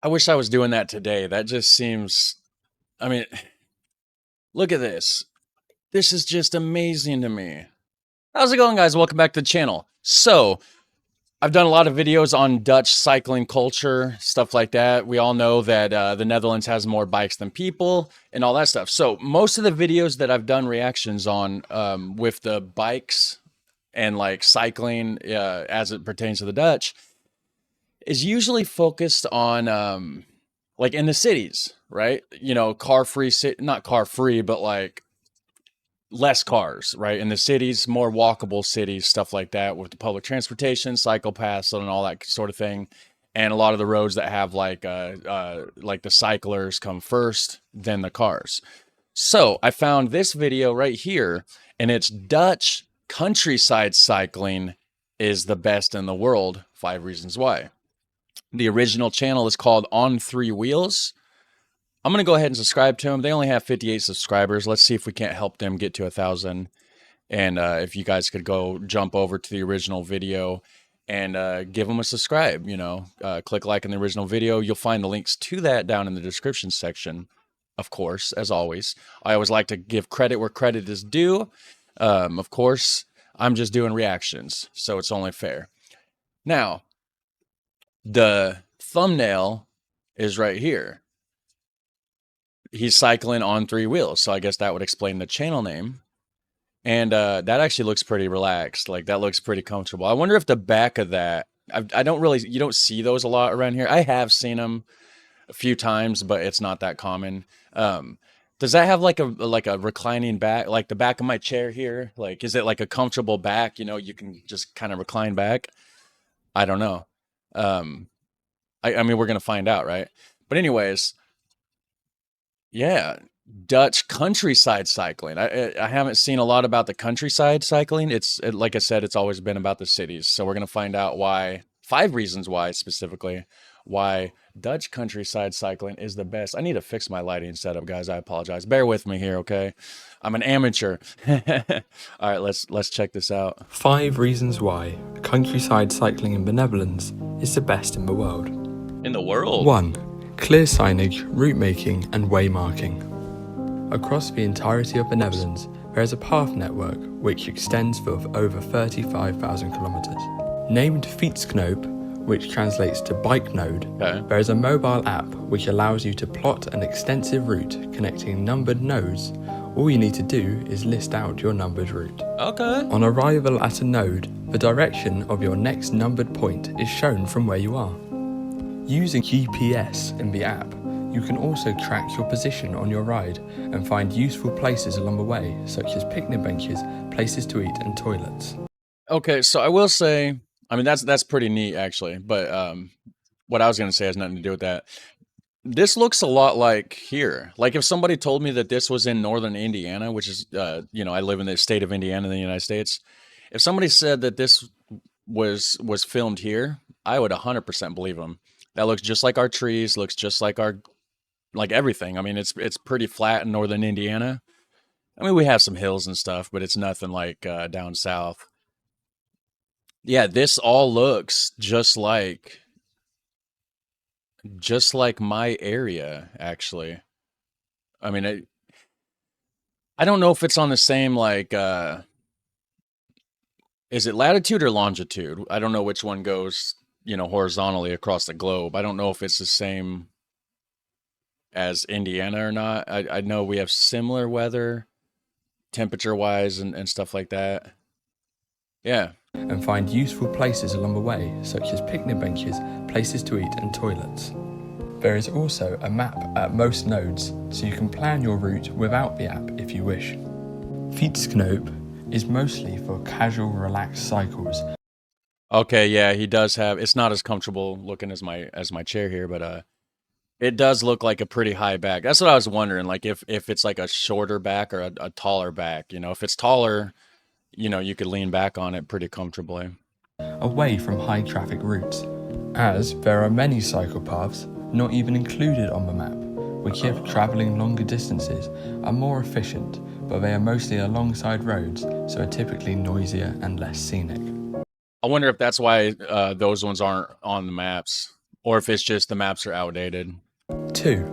I wish I was doing that today. That just seems, I mean, look at this. This is just amazing to me. How's it going, guys? Welcome back to the channel. So, I've done a lot of videos on Dutch cycling culture, stuff like that. We all know that the Netherlands has more bikes than people and all that stuff. So, most of the videos that I've done reactions on with the bikes and like cycling as it pertains to the Dutch is usually focused on like in the cities, right? You know, car-free city, not car-free, but like less cars, right? In the cities, more walkable cities, stuff like that with the public transportation, cycle paths, and all that sort of thing. And a lot of the roads that have like the cyclers come first, then the cars. So I found this video right here, and it's Dutch countryside cycling is the best in the world. 5 reasons why. The original channel is called On 3 Wheels. I'm going to go ahead and subscribe to them. They only have 58 subscribers. Let's see if we can't help them get to 1,000. And if you guys could go jump over to the original video and give them a subscribe, you know, click like in the original video. You'll find the links to that down in the description section, of course, as always. I always like to give credit where credit is due. Of course, I'm just doing reactions, so it's only fair. Now, the thumbnail is right here. He's cycling on 3 wheels, so I guess that would explain the channel name. And that actually looks pretty relaxed. Like, that looks pretty comfortable. I wonder if the back of that, I don't really, you don't see those a lot around here. I have seen them a few times, but it's not that common. Does that have like a reclining back, like the back of my chair here? Like, is it like a comfortable back? You know, you can just kind of recline back. I don't know. I mean, we're gonna find out, right? But anyways, yeah, Dutch countryside cycling. I haven't seen a lot about the countryside cycling. Like I said, it's always been about the cities. So we're gonna find out why. 5 reasons why specifically why Dutch countryside cycling is the best. I need to fix my lighting setup, guys. I apologize. Bear with me here, okay? I'm an amateur. All right, let's check this out. 5 reasons why countryside cycling in the Netherlands is the best in the world. In the world? 1. Clear signage, route making and way marking. Across the entirety of the Netherlands, there is a path network which extends for over 35,000 kilometers. Named Fietsknoop, which translates to bike node, Okay. there is a mobile app which allows you to plot an extensive route connecting numbered nodes. All you need to do is list out your numbered route. Okay. On arrival at a node, the direction of your next numbered point is shown from where you are. Using GPS in the app, you can also track your position on your ride and find useful places along the way, such as picnic benches, places to eat and toilets. Okay, so I will say, I mean, that's pretty neat actually, but what I was going to say has nothing to do with that. This looks a lot like here. Like if somebody told me that this was in northern Indiana, which is, you know, I live in the state of Indiana in the United States. If somebody said that this was filmed here, I would 100% believe them. That looks just like our trees, looks just like like everything. I mean, it's pretty flat in northern Indiana. I mean, we have some hills and stuff, but it's nothing like down south. Yeah, this all looks just like my area, actually. I mean, I don't know if it's on the same, like, is it latitude or longitude? I don't know which one goes, you know, horizontally across the globe. I don't know if it's the same as Indiana or not. I know we have similar weather, temperature-wise and stuff like that. Yeah. And find useful places along the way, such as picnic benches, places to eat and toilets. There is also a map at most nodes, so you can plan your route without the app if you wish. Fietsknoop is mostly for casual, relaxed cycles. Okay, yeah, he does have, it's not as comfortable looking as my chair here, but it does look like a pretty high back. That's what I was wondering, like if it's like a shorter back or a taller back. You know, if it's taller, you know, you could lean back on it pretty comfortably. Away from high traffic routes, as there are many cycle paths not even included on the map, which if travelling longer distances are more efficient, but they are mostly alongside roads, so are typically noisier and less scenic. I wonder if that's why those ones aren't on the maps. or if it's just the maps are outdated. 2.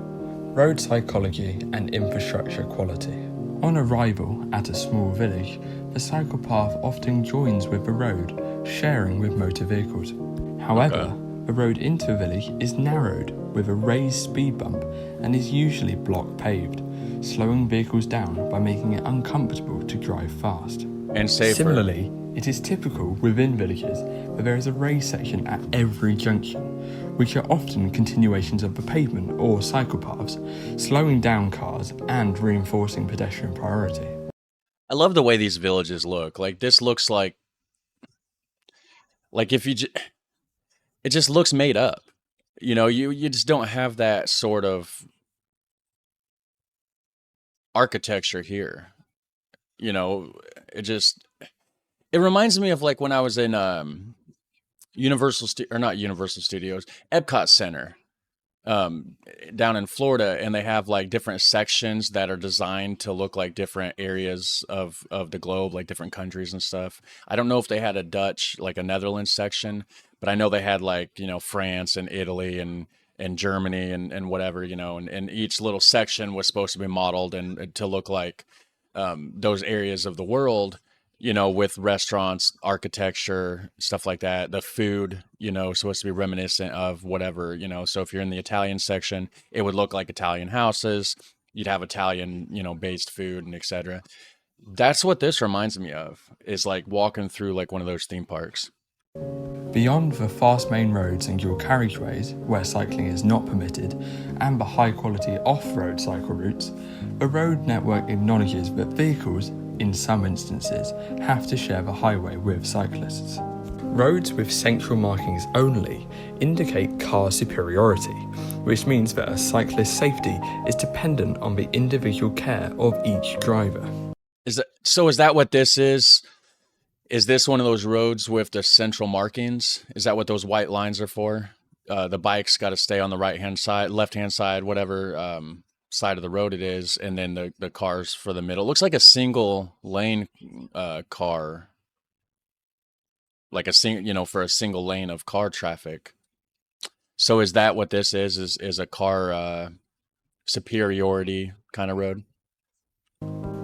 Road psychology and infrastructure quality. On arrival at a small village, the cycle path often joins with the road, sharing with motor vehicles. However, the road into a village is narrowed with a raised speed bump and is usually block paved, slowing vehicles down by making it uncomfortable to drive fast. And safer. Similarly, it is typical within villages that there is a raised section at every junction, which are often continuations of the pavement or cycle paths, slowing down cars and reinforcing pedestrian priority. I love the way these villages look. Like this looks like if it just looks made up. You know, you just don't have that sort of architecture here. You know, it reminds me of like when I was in not Universal Studios, Epcot Center, down in Florida, and they have like different sections that are designed to look like different areas of the globe, like different countries and stuff. I don't know if they had a Dutch, like a Netherlands section, but I know they had like, you know, France and Italy and Germany and whatever, you know, and each little section was supposed to be modeled and to look like those areas of the world, you know, with restaurants, architecture, stuff like that. The food, you know, supposed to be reminiscent of whatever, you know. So if you're in the Italian section, it would look like Italian houses. You'd have Italian, you know, based food and etc. That's what this reminds me of, is like walking through like one of those theme parks. Beyond the fast main roads and dual carriageways, where cycling is not permitted, and the high-quality off-road cycle routes, the road network acknowledges that vehicles, in some instances, have to share the highway with cyclists. Roads with central markings only indicate car superiority, which means that a cyclist's safety is dependent on the individual care of each driver. Is that what this is? Is this one of those roads with the central markings? Is that what those white lines are for? The bike's got to stay on the right-hand side, left-hand side, whatever side of the road it is, and then the cars for the middle. It looks like a single lane car, like for a single lane of car traffic. So is that what this is? Is a car superiority kind of road?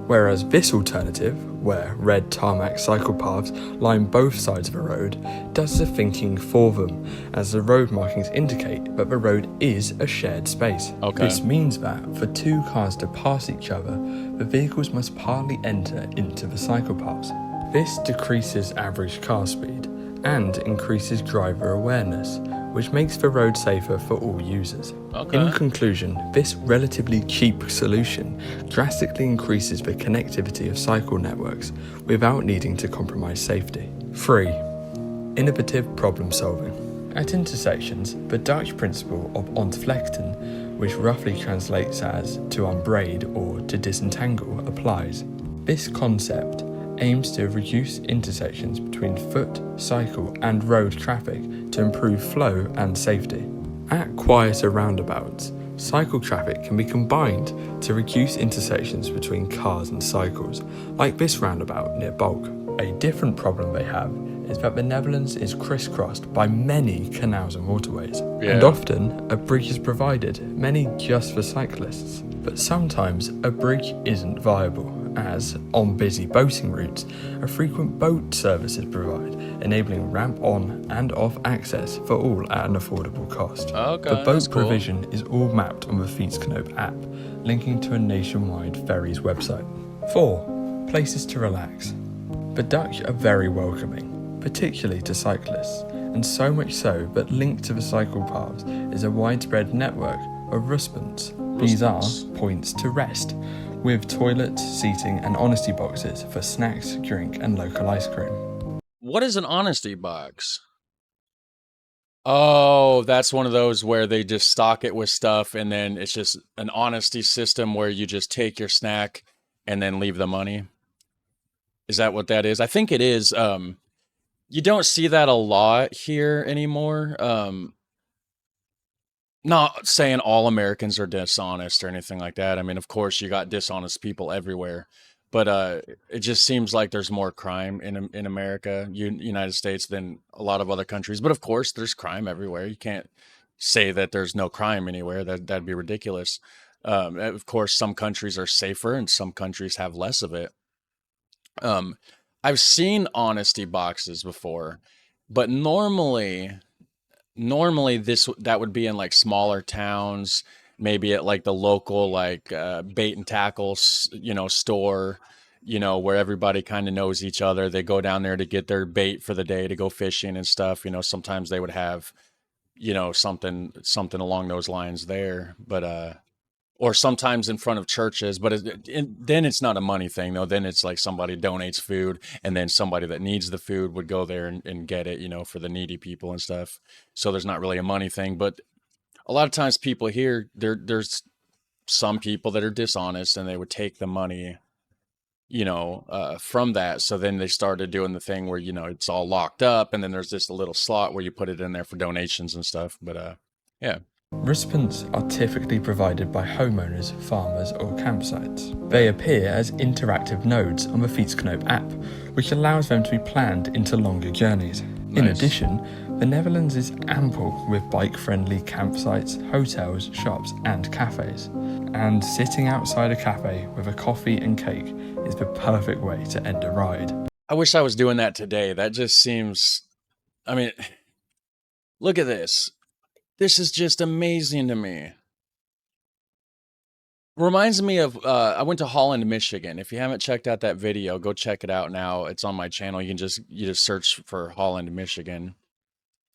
Whereas this alternative, where red tarmac cycle paths line both sides of a road, does the thinking for them, as the road markings indicate that the road is a shared space. Okay. This means that for two cars to pass each other, the vehicles must partly enter into the cycle paths. This decreases average car speed and increases driver awareness, which makes the road safer for all users. Okay. In conclusion, this relatively cheap solution drastically increases the connectivity of cycle networks without needing to compromise safety. 3. Innovative problem solving. At intersections, the Dutch principle of ontvlechten, which roughly translates as to unbraid or to disentangle, applies. This concept aims to reduce intersections between foot, cycle and road traffic to improve flow and safety. At quieter roundabouts, cycle traffic can be combined to reduce intersections between cars and cycles, like this roundabout near Bulk. A different problem they have is that the Netherlands is crisscrossed by many canals and waterways, and often a bridge is provided, many just for cyclists. But sometimes a bridge isn't viable, as on busy boating routes, a frequent boat service is provided, enabling ramp on and off access for all at an affordable cost. Okay, the boat provision is all mapped on the Fietsknoop app, linking to a nationwide ferries website. 4. Places to relax. The Dutch are very welcoming, particularly to cyclists, and so much so that linked to the cycle paths is a widespread network of rustpunts. These are points to rest, with toilets, seating and honesty boxes for snacks, drink and local ice cream. What is an honesty box? Oh, that's one of those where they just stock it with stuff and then it's just an honesty system where you just take your snack and then leave the money. Is that what that is? I think it is. You don't see that a lot here anymore. Not saying all Americans are dishonest or anything like that. I mean, of course, you got dishonest people everywhere, but it just seems like there's more crime in America, United States, than a lot of other countries. But of course, there's crime everywhere. You can't say that there's no crime anywhere. That'd be ridiculous. Of course, some countries are safer and some countries have less of it. Um, I've seen honesty boxes before, but normally that would be in like smaller towns, maybe at like the local like bait and tackle store, where everybody kind of knows each other. They go down there to get their bait for the day to go fishing and stuff. Sometimes they would have something along those lines there, but or sometimes in front of churches, but then it's not a money thing though. Then it's like somebody donates food and then somebody that needs the food would go there and get it, for the needy people and stuff. So there's not really a money thing, but a lot of times people here, there's some people that are dishonest and they would take the money, from that. So then they started doing the thing where, it's all locked up and then there's this little slot where you put it in there for donations and stuff. But yeah. Recipients are typically provided by homeowners, farmers or campsites. They appear as interactive nodes on the Fietsknoop app, which allows them to be planned into longer journeys. Nice. In addition, the Netherlands is ample with bike-friendly campsites, hotels, shops and cafes. And sitting outside a cafe with a coffee and cake is the perfect way to end a ride. I wish I was doing that today. That just seems, look at this. This is just amazing to me. Reminds me of, I went to Holland, Michigan. If you haven't checked out that video, go check it out now. It's on my channel. You just search for Holland, Michigan.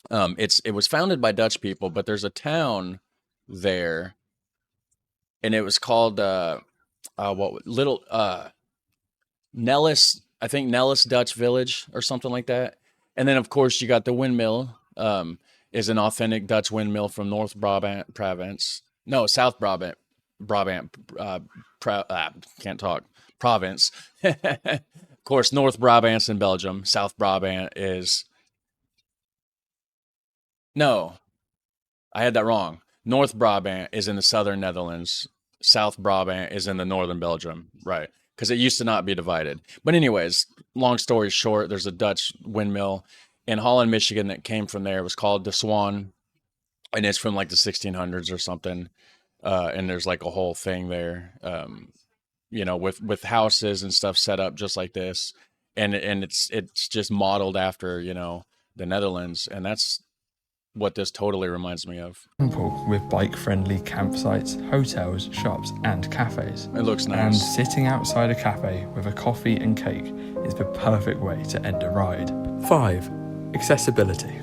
It was founded by Dutch people, but there's a town there, and it was called Nellis, I think Nellis Dutch Village or something like that. And then of course you got the windmill. Is an authentic Dutch windmill from North Brabant province. No, South Brabant, can't talk, province. Of course, North Brabant's in Belgium. South Brabant is, no, I had that wrong. North Brabant is in the southern Netherlands. South Brabant is in the northern Belgium, right? Because it used to not be divided. But anyways, long story short, there's a Dutch windmill in Holland, Michigan that came from there. It was called De Swan, and it's from like the 1600s or something. And there's like a whole thing there, with houses and stuff set up just like this, and it's just modeled after the Netherlands, and that's what this totally reminds me of. Ample with bike-friendly campsites, hotels, shops and cafes. It looks nice. And sitting outside a cafe with a coffee and cake is the perfect way to end a ride. 5. Accessibility.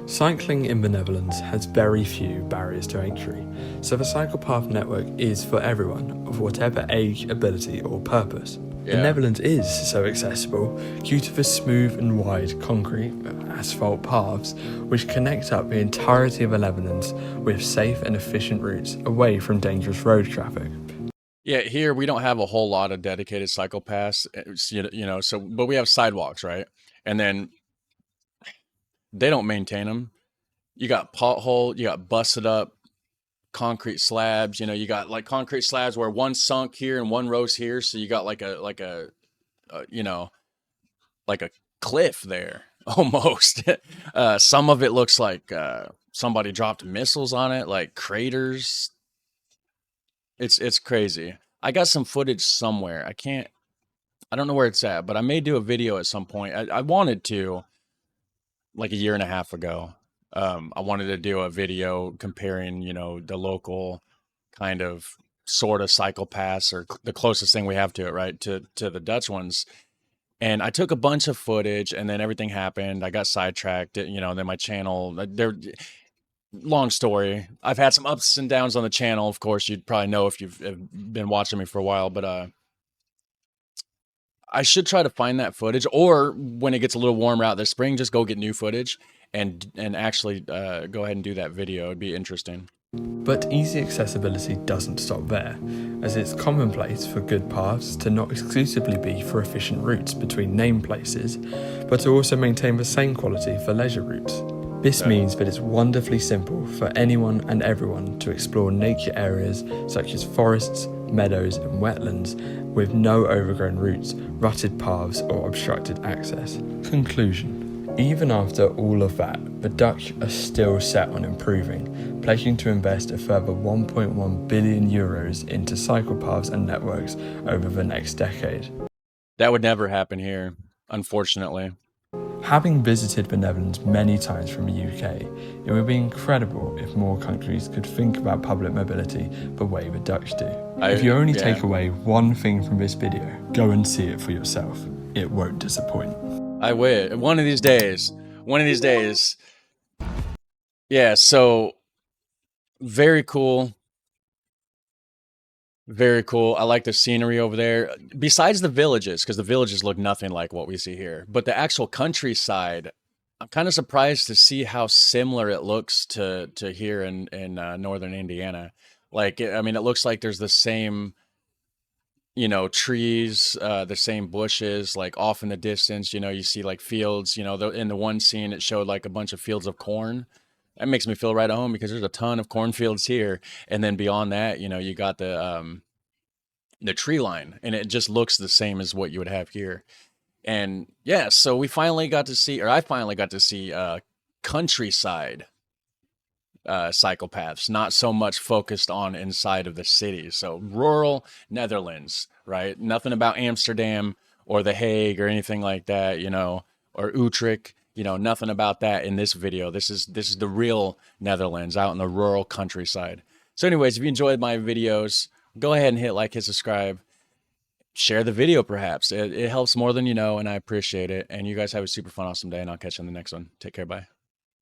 Cycling in the Netherlands has very few barriers to entry, so the cycle path network is for everyone of whatever age, ability or purpose. Yeah. The Netherlands is so accessible due to the smooth and wide concrete, asphalt paths which connect up the entirety of the Netherlands with safe and efficient routes away from dangerous road traffic. Yeah, here we don't have a whole lot of dedicated cycle paths, but we have sidewalks, right? And then they don't maintain them. You got pothole, you got busted up concrete slabs, you got like concrete slabs where one sunk here and one rose here. So you got like a cliff there almost. Some of it looks like somebody dropped missiles on it, like craters. It's crazy. I got some footage somewhere. I don't know where it's at, but I may do a video at some point. I wanted to, like a year and a half ago. I wanted to do a video comparing, the local kind of sort of cycle paths, or the closest thing we have to it, right, to the Dutch ones. And I took a bunch of footage, and then everything happened. I got sidetracked, then my channel, long story. I've had some ups and downs on the channel. Of course, you'd probably know if you've been watching me for a while, but I should try to find that footage, or when it gets a little warmer out this spring, just go get new footage and actually go ahead and do that video. It'd be interesting. But easy accessibility doesn't stop there, as it's commonplace for good paths to not exclusively be for efficient routes between named places, but to also maintain the same quality for leisure routes. This means that it's wonderfully simple for anyone and everyone to explore nature areas such as forests, meadows and wetlands with no overgrown routes, rutted paths or obstructed access. Conclusion. Even after all of that, the Dutch are still set on improving, pledging to invest a further 1.1 billion euros into cycle paths and networks over the next decade. That would never happen here, unfortunately. Having visited the Netherlands many times from the UK, it would be incredible if more countries could think about public mobility the way the Dutch do. If you only take away one thing from this video, go and see it for yourself. It won't disappoint. I will. One of these days. One of these days. Yeah, so very cool. Very cool. I like the scenery over there. Besides the villages, because the villages look nothing like what we see here. But the actual countryside, I'm kind of surprised to see how similar it looks to here in northern Indiana. Like, I mean, it looks like there's the same, you know, trees, the same bushes, like off in the distance, you know, you see like fields, you know, in the one scene, it showed like a bunch of fields of corn. That makes me feel right at home because there's a ton of cornfields here. And then beyond that, you know, you got the tree line, and it just looks the same as what you would have here. And yeah, so we finally got to see, or I finally got to see countryside cycle paths, not so much focused on inside of the city. So rural Netherlands, right? Nothing about Amsterdam or The Hague or anything like that, you know, or Utrecht, you know, nothing about that in this video. This is the real Netherlands out in the rural countryside. So anyways, if you enjoyed my videos, go ahead and hit like, hit subscribe, share the video perhaps. It helps more than you know, and I appreciate it. And you guys have a super fun, awesome day, and I'll catch you on the next one. Take care, bye.